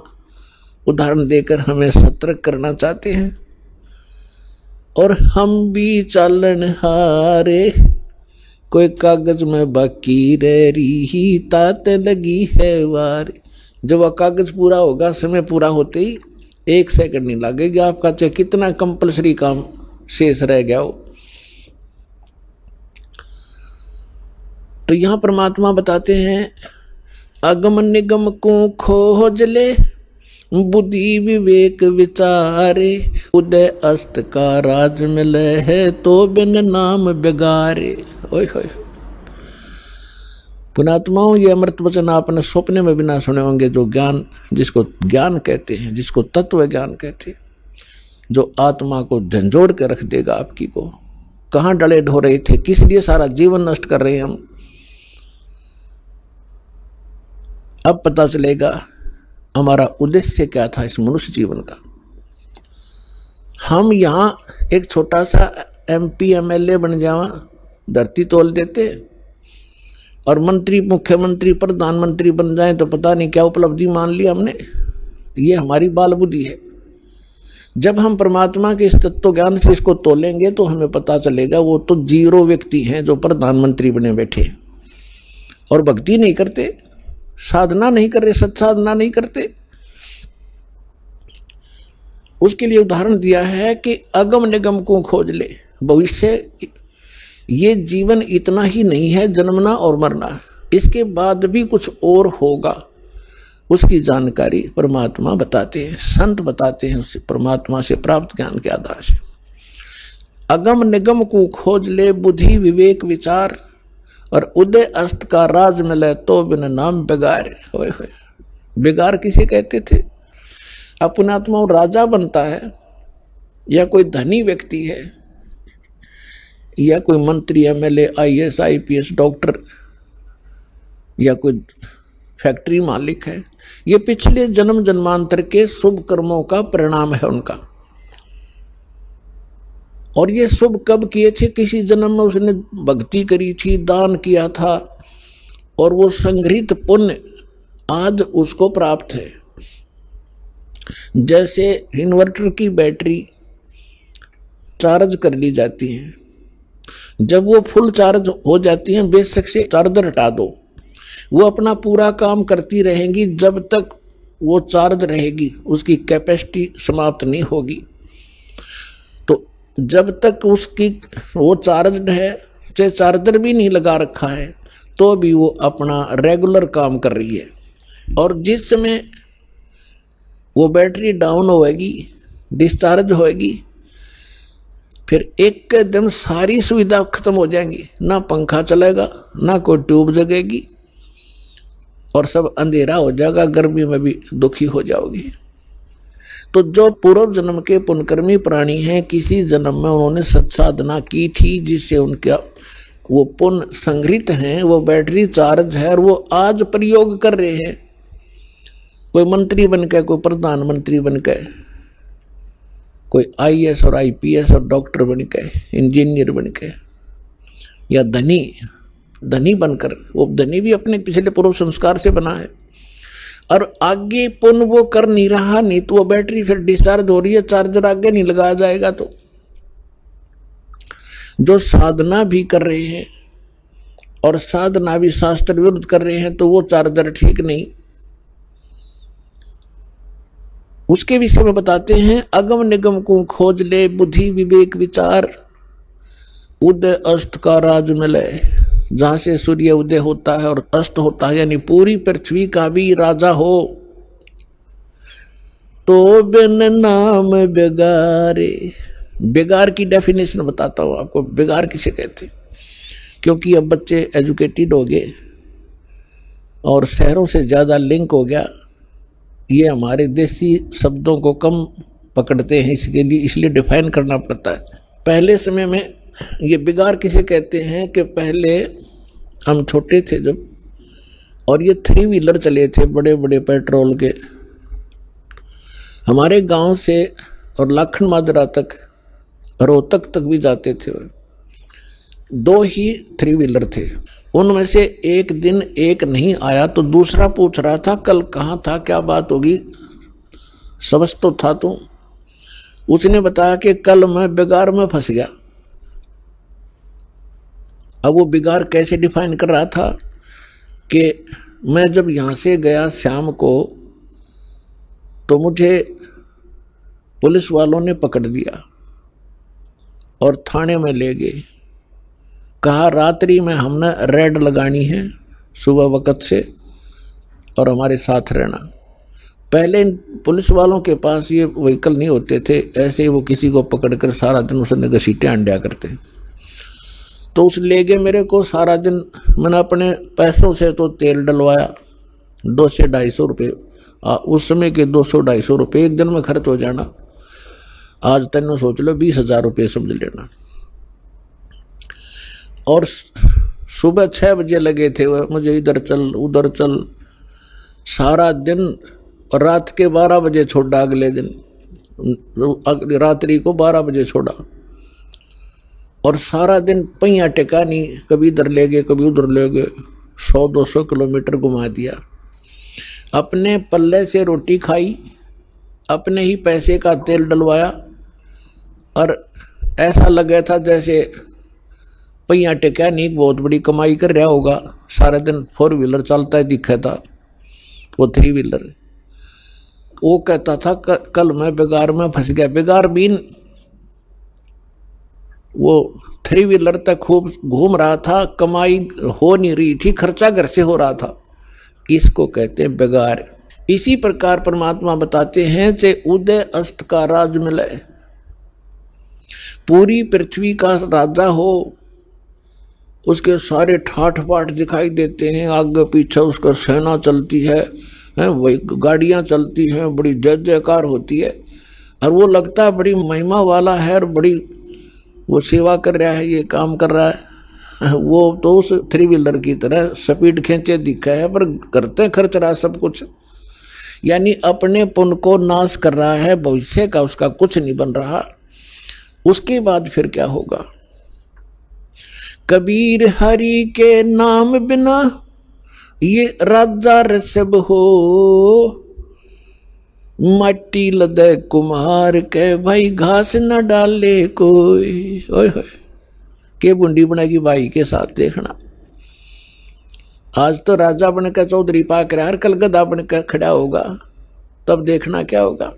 उदाहरण देकर हमें सतर्क करना चाहते हैं। और हम भी चालन हारे, कोई कागज में बाकी रह रही, तात लगी है वार। जब वह कागज पूरा होगा, समय पूरा होते ही 1 सेकंड नहीं लगेगा आपका, चाहे कितना कंपलसरी काम शेष रह गया हो। तो यहां परमात्मा बताते हैं, अगम निगम को खोज ले, बुद्धि विवेक विचारे, उदय अस्त का राज मिले है, तो बिन नाम बिगारे। ओए होए पुणात्माओं, ये अमृत वचन आपने सपने में भी ना सुने होंगे। जो ज्ञान, जिसको ज्ञान कहते हैं, जिसको तत्व ज्ञान कहते हैं, जो आत्मा को झंझोड़ के रख देगा आपकी को। कहाँ डले ढो रहे थे, किस लिए सारा जीवन नष्ट कर रहे हैं हम, अब पता चलेगा हमारा उद्देश्य क्या था इस मनुष्य जीवन का। हम यहाँ एक छोटा सा MP MLA बन जावा, धरती तोल देते, और मंत्री, मुख्यमंत्री, प्रधानमंत्री बन जाए तो पता नहीं क्या उपलब्धि मान ली हमने। ये हमारी बाल बुद्धि है। जब हम परमात्मा के इस तत्व ज्ञान से इसको तोलेंगे तो हमें पता चलेगा वो तो 0 व्यक्ति हैं जो प्रधानमंत्री बने बैठे और भक्ति नहीं करते, साधना नहीं कर रहे, सत्साधना नहीं करते। उसके लिए उदाहरण दिया है कि अगम निगम को खोज ले। भविष्य, ये जीवन इतना ही नहीं है, जन्मना और मरना, इसके बाद भी कुछ और होगा, उसकी जानकारी परमात्मा बताते हैं, संत बताते हैं, उससे परमात्मा से प्राप्त ज्ञान के आधार से। अगम निगम को खोज ले, बुद्धि विवेक विचार, और उदय अस्त का राज मिले, तो बिन नाम बिगार। बिगार किसे कहते थे? अपनात्मा राजा बनता है, या कोई धनी व्यक्ति है, या कोई मंत्री, MLA, IAS IPS डॉक्टर, या कोई फैक्ट्री मालिक है, ये पिछले जन्म जन्मांतर के शुभ कर्मों का परिणाम है उनका। और ये शुभ कब किए थे? किसी जन्म में उसने भक्ति करी थी, दान किया था, और वो संग्रहित पुण्य आज उसको प्राप्त है। जैसे इन्वर्टर की बैटरी चार्ज कर ली जाती है, जब वो फुल चार्ज हो जाती है, बेशक से चार्जर हटा दो, वो अपना पूरा काम करती रहेंगी जब तक वो चार्ज रहेगी, उसकी कैपेसिटी समाप्त नहीं होगी। तो जब तक उसकी वो चार्ज है, चाहे चार्जर भी नहीं लगा रखा है, तो भी वो अपना रेगुलर काम कर रही है। और जिस समय वो बैटरी डाउन होएगी, डिस्चार्ज होएगी, फिर एकदम सारी सुविधा खत्म हो जाएंगी, ना पंखा चलेगा, ना कोई ट्यूब जगेगी, और सब अंधेरा हो जाएगा, गर्मी में भी दुखी हो जाओगी। तो जो पूर्व जन्म के पुण्यकर्मी प्राणी हैं, किसी जन्म में उन्होंने सत्साधना की थी, जिससे उनका वो पुण्य संग्रहित हैं, वो बैटरी चार्ज है, और वो आज प्रयोग कर रहे हैं। कोई मंत्री बन के, कोई प्रधानमंत्री बन के, कोई IAS और IPS और डॉक्टर बन के, इंजीनियर बन के, या धनी बनकर, वो धनी भी अपने पिछले पूर्व संस्कार से बना है, और आगे पुण्य वो कर नहीं रहा, नहीं तो वो बैटरी फिर डिस्चार्ज हो रही है, चार्जर आगे नहीं लगाया जाएगा। तो जो साधना भी कर रहे हैं और साधना भी शास्त्र विरुद्ध कर रहे हैं, तो वो चार्जर ठीक नहीं। उसके विषय में बताते हैं, अगम निगम को खोज ले, बुद्धि विवेक विचार, उदय अस्त का राज मिले। जहां से सूर्य उदय होता है और अस्त होता है, यानी पूरी पृथ्वी का भी राजा हो, तो बिन नाम बेगारे। बेगार की डेफिनेशन बताता हूं आपको, बेगार किसे कहते हैं। क्योंकि अब बच्चे एजुकेटेड हो गए और शहरों से ज़्यादा लिंक हो गया, ये हमारे देसी शब्दों को कम पकड़ते हैं, इसलिए डिफाइन करना पड़ता है। पहले समय में ये बेगार किसे कहते हैं कि पहले हम छोटे थे जब, और ये 3 व्हीलर चले थे बड़े बड़े पेट्रोल के। हमारे गांव से और लाखन माजरा तक, रोहतक तक भी जाते थे, 2 ही 3 व्हीलर थे। उनमें से एक दिन एक नहीं आया तो दूसरा पूछ रहा था कल कहाँ था, क्या बात होगी, समझ तो था तू। उसने बताया कि कल मैं बेगार में फंस गया। अब वो बेगार कैसे डिफाइन कर रहा था कि मैं जब यहाँ से गया शाम को तो मुझे पुलिस वालों ने पकड़ लिया और थाने में ले गए। कहा रात्रि में हमने रेड लगानी है सुबह वक्त से और हमारे साथ रहना। पहले पुलिस वालों के पास ये व्हीकल नहीं होते थे, ऐसे ही वो किसी को पकड़कर सारा दिन उसने घसीटे अंड्या करते। तो उस ले गए मेरे को, सारा दिन मैंने अपने पैसों से तो तेल डलवाया 200 से 250 रुपये। उस समय के 200-250 रुपये एक दिन में खर्च हो जाना। आज तेन सोच लो 20,000 रुपये समझ लेना। और सुबह 6 बजे लगे थे मुझे, इधर चल उधर चल, सारा दिन। और रात के 12 बजे छोड़ा, अगले दिन रात्रि को 12 बजे छोड़ा। और सारा दिन पहिया टेका नहीं, कभी इधर ले गए कभी उधर ले गए, 100-200 किलोमीटर घुमा दिया। अपने पल्ले से रोटी खाई, अपने ही पैसे का तेल डलवाया, और ऐसा लगा था जैसे पहिया टेका नहीं, बहुत बड़ी कमाई कर रहा होगा। सारा दिन 4 व्हीलर चलता है दिखा था, वो 3 व्हीलर। वो कहता था कल मैं बेगार में फंस गया। बेगार बीन वो 3 व्हीलर तक खूब घूम रहा था, कमाई हो नहीं रही थी, खर्चा घर से हो रहा था, इसको कहते हैं बेगार। इसी प्रकार परमात्मा बताते हैं कि उदय अस्त का राज मिले, पूरी पृथ्वी का राजा हो, उसके सारे ठाठ बाट दिखाई देते हैं, आगे पीछे उसका सेना चलती है, वही गाड़ियां चलती हैं, बड़ी जय जयकार होती है, और वो लगता है बड़ी महिमा वाला है और बड़ी वो सेवा कर रहा है, ये काम कर रहा है। वो तो उस 3 व्हीलर की तरह स्पीड खींचे दिखा है, पर करते खर्च रहा सब कुछ, यानी अपने पुण्य को नाश कर रहा है, भविष्य का उसका कुछ नहीं बन रहा। उसके बाद फिर क्या होगा? कबीर हरि के नाम बिना ये राजा रसब हो, मट्टी लदे कुम्हार के भाई घास न डाले कोई। ओए होए, के बुंडी बनेगी भाई के साथ देखना। आज तो राजा बनकर चौधरी पाक रहा, हर कल गधा बनकर खड़ा होगा, तब देखना क्या होगा।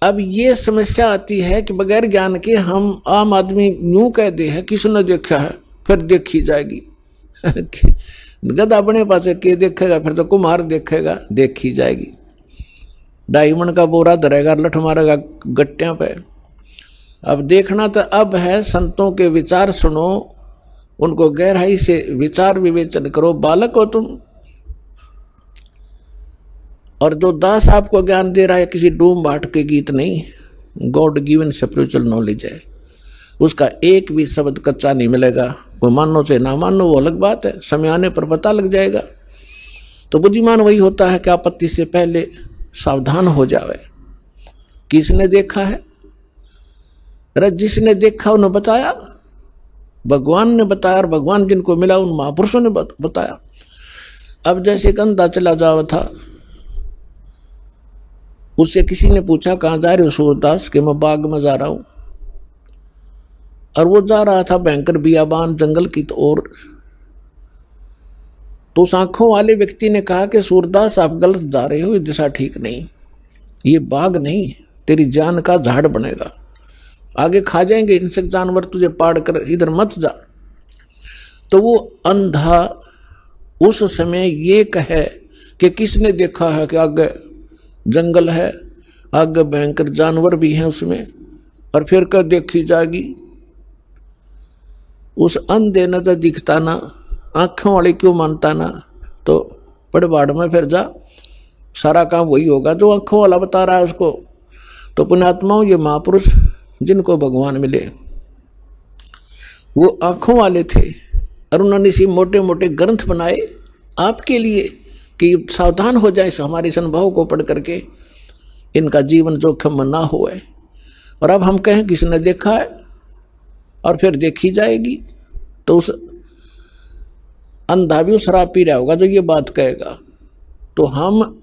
अब ये समस्या आती है कि बगैर ज्ञान के हम आम आदमी यूं कह दे है किसने देखा है फिर देखी जाएगी। गधा बने पास के देखेगा, फिर तो कुम्हार देखेगा, देखी जाएगी। डायमंड का बोरा धरेगा, लठ मारेगा गट्टियां पे। अब देखना तो अब है, संतों के विचार सुनो, उनको गहराई से विचार विवेचन करो। बालक हो तुम, और जो दास आपको ज्ञान दे रहा है किसी डूम बाट के गीत नहीं, गॉड गिवन स्पिरिचुअल नॉलेज है, उसका एक भी शब्द कच्चा नहीं मिलेगा। कोई मानो से ना मानो वो अलग बात है, समय आने पर पता लग जाएगा। तो बुद्धिमान वही होता है कि आपत्ति से पहले सावधान हो जावे। किसने देखा है? अरे जिसने देखा उन्हें बताया, भगवान ने बताया, और भगवान जिनको मिला उन महापुरुषों ने बताया। अब जैसे कंधा चला जावा था, उससे किसी ने पूछा कहाँ जा रहे हो सूरदास? कि मैं बाग में जा रहा हूं। और वो जा रहा था भयंकर बियाबान जंगल की ओर। तो उस आंखों वाले व्यक्ति ने कहा कि सूरदास आप गलत जा रहे हो, ये दिशा ठीक नहीं, ये बाग नहीं, तेरी जान का झाड़ बनेगा, आगे खा जाएंगे हिंसक जानवर, तुझे पाड़ कर, इधर मत जा। तो वो अंधा उस समय ये कहे कि किसने देखा है कि आगे जंगल है, आगे भयंकर जानवर भी हैं उसमें, और फिर कर देखी जाएगी। उस अंधे न तो दिखता ना, आंखों वाले क्यों मानता ना, तो पड़बाड़ में फिर जा, सारा काम वही होगा जो आंखों वाला बता रहा है उसको। तो पुण्यात्माओं, ये महापुरुष जिनको भगवान मिले वो आंखों वाले थे, और उन्होंने इसी मोटे मोटे ग्रंथ बनाए आपके लिए कि सावधान हो जाए हमारे इस अनुभव को पढ़ करके, इनका जीवन जोखिम में ना होए। और अब हम कहें किसने देखा है और फिर देखी जाएगी, तो उस अंधा भी उस शराब पी रहा होगा जो ये बात कहेगा। तो हम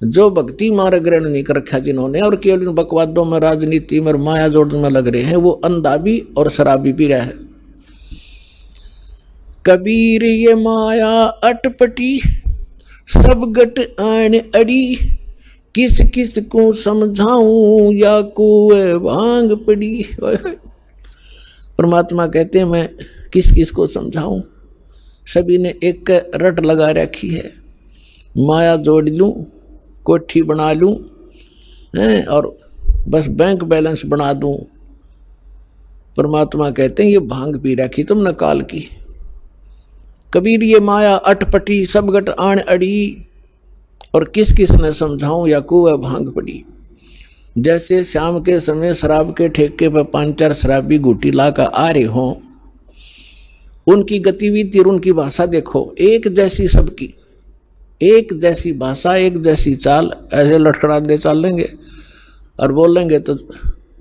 जो भक्ति मार्ग ग्रहण नहीं कर रखा जिन्होंने, और केवल इन बकवादों में, राजनीति में, माया जोड़ में लग रहे हैं, वो अंधा भी और शराबी पी रहा है। कबीर ये माया अटपटी, सब गट आन अड़ी, किस किस को समझाऊं या को भांग पड़ी। परमात्मा कहते हैं मैं किस किस को समझाऊं, सभी ने एक रट लगा रखी है, माया जोड़ लूं, कोठी बना लूं, और बस बैंक बैलेंस बना दूं। परमात्मा कहते हैं ये भांग पी रखी तुमने काल की। कबीर ये माया अटपटी, सब गट आन अड़ी, और किस किस ने समझाऊं या कुएं भांग पड़ी। जैसे शाम के समय शराब के ठेके पर 5-4 शराबी घूटी लाकर आ रहे हों, उनकी गतिविधि और उनकी भाषा देखो, एक जैसी सबकी, एक जैसी भाषा, एक जैसी चाल, ऐसे लटखड़ाते चलेंगे और बोलेंगे तो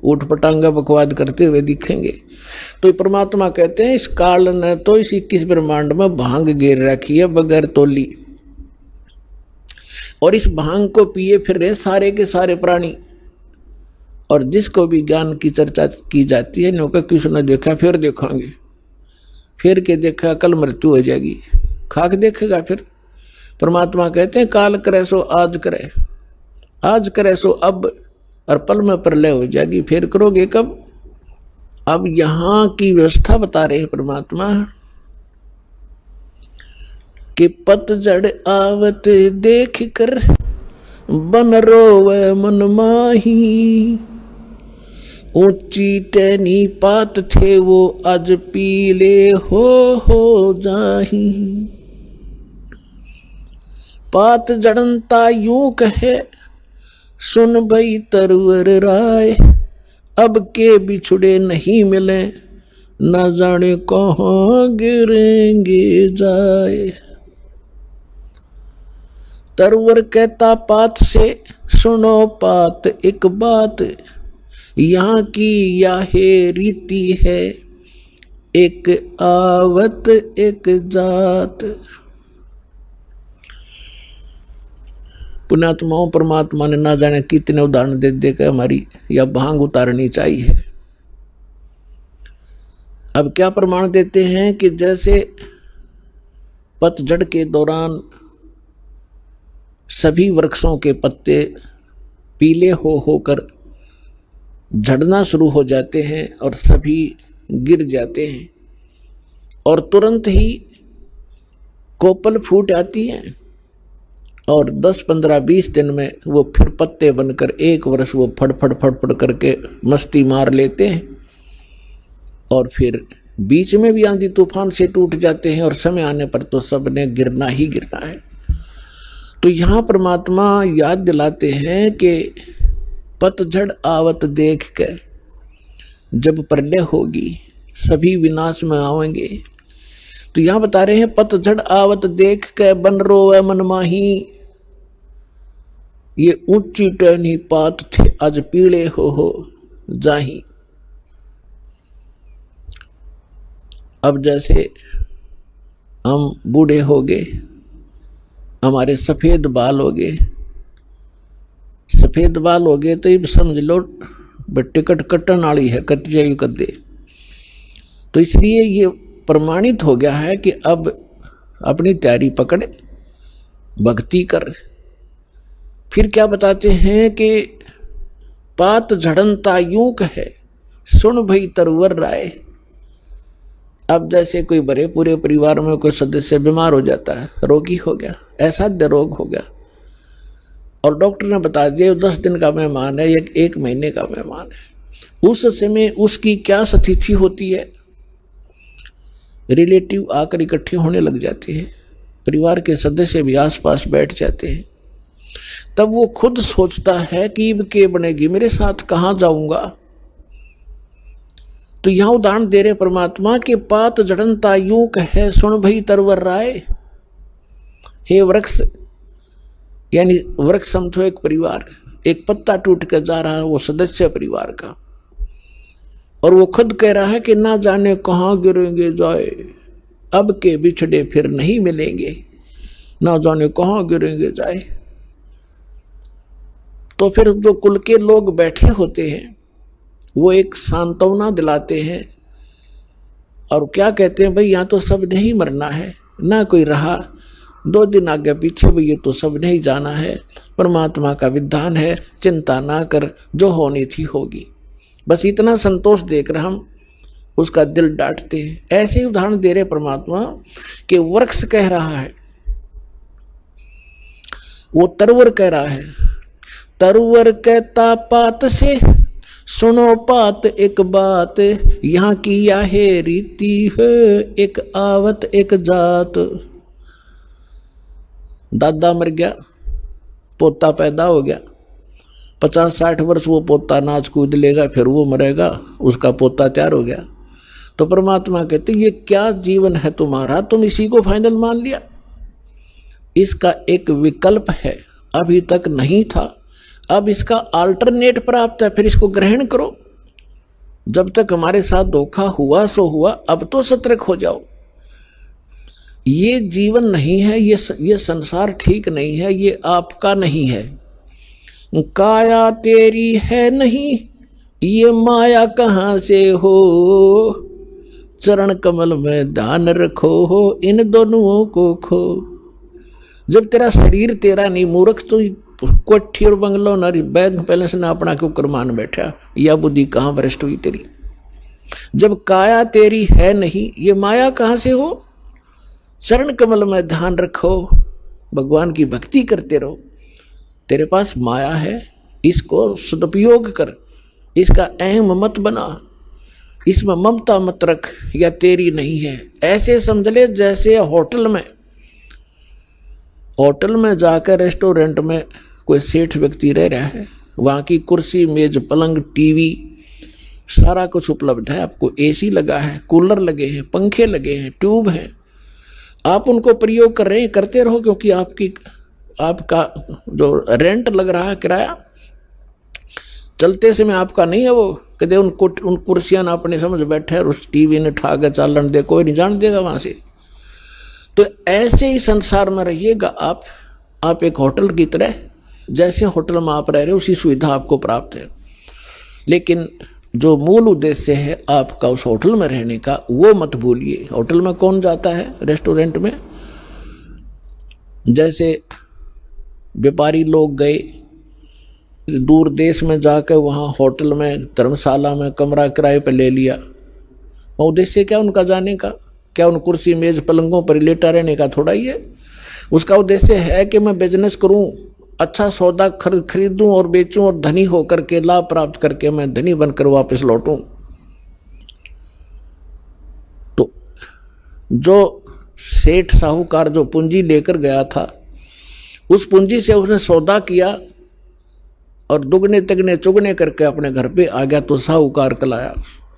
ऊट पटांगा बकवाद करते हुए दिखेंगे। तो परमात्मा कहते हैं इस काल ने तो इस 21 ब्रह्मांड में भांग गिर रखी है बगैर तोली, और इस भांग को पिए फिर रहे सारे के सारे प्राणी। और जिसको भी ज्ञान की चर्चा की जाती है, नौका किसने देखा, फिर देखेंगे, फिर के देखा कल मृत्यु हो जाएगी, खाक देखेगा फिर। परमात्मा कहते हैं काल करे सो आज करे, आज करे सो अब, और पल में प्रलय हो जाएगी, फिर करोगे कब। अब यहां की व्यवस्था बता रहे हैं परमात्मा कि पतझड़ आवत देख कर बन रोवे मन माही, ऊंची टहनी पात थे वो आज पीले हो जाही। पात जड़नता यूं कहे सुन भई तरवर राय, अब के बिछुड़े नहीं मिले न जाने कहाँ गिरेंगे जाए। तरवर कहता पात से सुनो पात एक बात, यहाँ की याहे रीति है एक आवत एक जात। पुण्यात्माओं, परमात्मा ने ना जाने कितने उदाहरण दे देकर हमारी यह भांग उतारनी चाहिए। अब क्या प्रमाण देते हैं कि जैसे पतझड़ के दौरान सभी वृक्षों के पत्ते पीले होकर झड़ना शुरू हो जाते हैं और सभी गिर जाते हैं, और तुरंत ही कोपल फूट आती है, और 10, 15, 20 दिन में वो फिर पत्ते बनकर 1 वर्ष वो फड़ करके मस्ती मार लेते हैं, और फिर बीच में भी आंधी तूफान से टूट जाते हैं, और समय आने पर तो सब ने गिरना ही गिरना है। तो यहाँ परमात्मा याद दिलाते हैं कि पतझड़ आवत देख के जब प्रलय होगी सभी विनाश में आएंगे। तो यहाँ बता रहे हैं पतझड़ आवत देख के बन रोवे मन माही, ये ऊंची टहनी पात थे आज पीले हो जाही। अब जैसे हम बूढ़े हो गए, हमारे सफेद बाल हो गए, सफेद बाल हो गए तो ये समझ लो टिकट कटन वाली है, कट जाएगी कर दे। तो इसलिए ये प्रमाणित हो गया है कि अब अपनी तैयारी पकड़, भक्ति कर। फिर क्या बताते हैं कि पात झड़नता यूं कहे सुन भई तरवर राय, अब जैसे कोई बड़े पूरे परिवार में कोई सदस्य बीमार हो जाता है, रोगी हो गया, असाध्य रोग हो गया, और डॉक्टर ने बता दिया 10 दिन का मेहमान है, एक महीने का मेहमान है। उस समय उसकी क्या स्थिति होती है? रिलेटिव आकर इकट्ठे होने लग जाते हैं, परिवार के सदस्य भी आसपास बैठ जाते हैं। तब वो खुद सोचता है कि अब के बनेगी, मेरे साथ कहाँ जाऊंगा। तो यहां उदाहरण दे रहे परमात्मा के पात जड़नता यूं कहे सुन भई तरवर राय। हे वृक्ष, यानी वृक्ष समझो एक परिवार, एक पत्ता टूट कर जा रहा है वो सदस्य परिवार का, और वो खुद कह रहा है कि ना जाने कहाँ गिरेंगे जाए, अब के बिछड़े फिर नहीं मिलेंगे, ना जाने कहाँ गिरेंगे जाए। तो फिर जो कुल के लोग बैठे होते हैं वो एक सांत्वना दिलाते हैं और क्या कहते हैं, भाई यहाँ तो सब नहीं मरना है, ना कोई रहा, 2 दिन आगे पीछे भी ये तो सब नहीं जाना है, परमात्मा का विधान है, चिंता ना कर, जो होनी थी होगी। बस इतना संतोष देकर हम उसका दिल डांटते हैं। ऐसे ही उदाहरण दे रहे परमात्मा कि वृक्ष कह रहा है, वो तरवर कह रहा है, तरवर कहता पात से सुनो पात एक बात, यहाँ की है रीति है एक आवत एक जात। दादा मर गया, पोता पैदा हो गया, 50-60 वर्ष वो पोता नाच कूद लेगा, फिर वो मरेगा, उसका पोता तैयार हो गया। तो परमात्मा कहते ये क्या जीवन है तुम्हारा, तुम इसी को फाइनल मान लिया। इसका एक विकल्प है, अभी तक नहीं था, अब इसका अल्टरनेट प्राप्त है, फिर इसको ग्रहण करो। जब तक हमारे साथ धोखा हुआ सो हुआ, अब तो सतर्क हो जाओ। ये जीवन नहीं है, ये संसार ठीक नहीं है, ये आपका नहीं है। काया तेरी है नहीं, ये माया कहाँ से हो, चरण कमल में ध्यान रखो हो, इन दोनों को खो। जब तेरा शरीर तेरा नहीं, मूर्ख तो कोठी और बंगलो नारी बैंक बैलेंस ना अपना क्यों कर मान बैठा, या बुद्धि कहाँ भ्रष्ट हुई तेरी। जब काया तेरी है नहीं, ये माया कहाँ से हो, चरण कमल में ध्यान रखो, भगवान की भक्ति करते रहो। तेरे पास माया है, इसको सदुपयोग कर, इसका अहम मत बना, इसमें ममता मत रख, या तेरी नहीं है। ऐसे समझ ले जैसे होटल में जाकर रेस्टोरेंट में कोई सेठ व्यक्ति रह रहा है, वहाँ की कुर्सी मेज पलंग टीवी सारा कुछ उपलब्ध है, आपको एसी लगा है, कूलर लगे हैं, पंखे लगे हैं, ट्यूब है, आप उनको प्रयोग कर रहे हैं, करते रहो, क्योंकि आपका जो रेंट लग रहा है, किराया चलते समय आपका नहीं है। वो कहते उन कुर्सियां ना अपने समझ बैठे और उस टीवी ने ठा के चालन दे, कोई नहीं जान देगा वहां से। तो ऐसे ही संसार में रहिएगा आप एक होटल की तरह, जैसे होटल में आप रह रहे हो उसी सुविधा आपको प्राप्त है, लेकिन जो मूल उद्देश्य है आपका उस होटल में रहने का, वो मत भूलिए। होटल में कौन जाता है, रेस्टोरेंट में? जैसे व्यापारी लोग गए दूर देश में जाकर वहाँ होटल में धर्मशाला में कमरा किराए पर ले लिया, और उद्देश्य क्या उनका जाने का? क्या उन कुर्सी मेज पलंगों पर लेटा रहने का थोड़ा ही है। उसका उद्देश्य है कि मैं बिजनेस करूं, अच्छा सौदा खरीदूं और बेचूं, और धनी होकर के लाभ प्राप्त करके मैं धनी बनकर वापस लौटूं। तो जो सेठ साहूकार जो पूंजी लेकर गया था, उस पूंजी से उसने सौदा किया और दुगने तिगने चुगने करके अपने घर पे आ गया, तो साहूकार कलाया।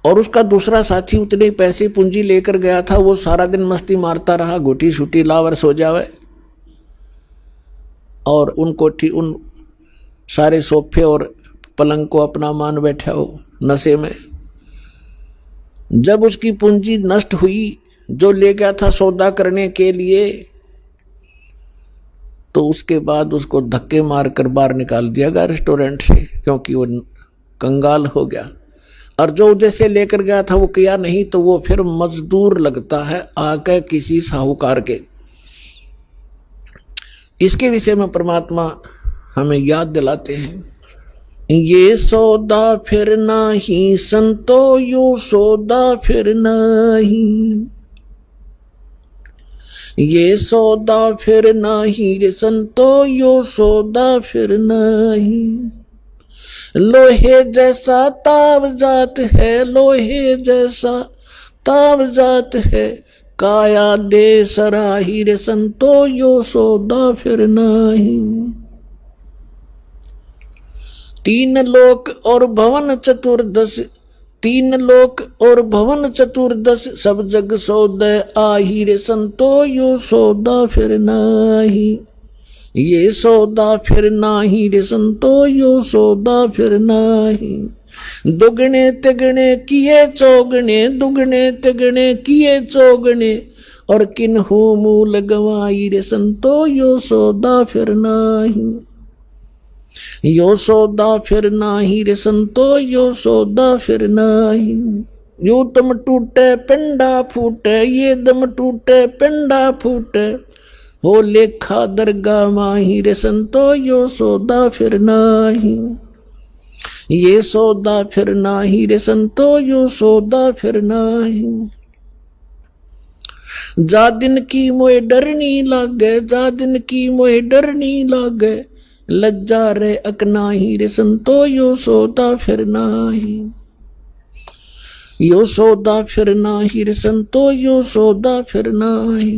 और उसका दूसरा साथी उतने पैसे पूंजी लेकर गया था, वो सारा दिन मस्ती मारता रहा, गोटी छुटी लावर सो जावे, और उन सारे सोफे और पलंग को अपना मान बैठा हो नशे में। जब उसकी पूंजी नष्ट हुई, जो ले गया था सौदा करने के लिए, तो उसके बाद उसको धक्के मारकर बाहर निकाल दिया गया रेस्टोरेंट से, क्योंकि वो कंगाल हो गया। और जो उद्देश्य लेकर गया था वो किया नहीं, तो वो फिर मजदूर लगता है आके किसी साहूकार के। इसके विषय में परमात्मा हमें याद दिलाते हैं ये सौदा फिर नाही संतो यो सौदा फिर नाही, ये सौदा फिर नाही रे संतो यो सौदा फिर नाही। लोहे जैसा ताव जात है, लोहे जैसा ताव जात है, काया दे सराही रे संतो यो सौदा फिर नाही। तीन लोक और भवन चतुर्दश, तीन लोक और भवन चतुर्दश, सब जग सौदे आही रे संतो यो सौदा फिर नाही, ये सौदा फिर नाही रे संतो यो सौदा फिर नाही। दुगने तिगने किए चौगने, दुगने तिगने किए चौगने, और किन्हू मूल गवाई रे संतो यो सौदा फिर नाही, यो सौदा फिर नाही रे संतो यो सौदा फिर नाही। यो दम टूटे पिंडा फूटे, ये दम टूटे पिंडा फूटे, हो लेखा दरगाह माही रे संतो यो सौदा फिर नाही, ये सौदा फिर नाही रे संतो यो सौदा फिर नाही। जा दिन की मोए डरनी लागे, जा दिन की मोए डरनी लागे, लज्जा रे अकनाही रे संतो यो सौदा फिर नाही, यो सौदा फिर नाही रे संतो यो सौदा फिर नाही।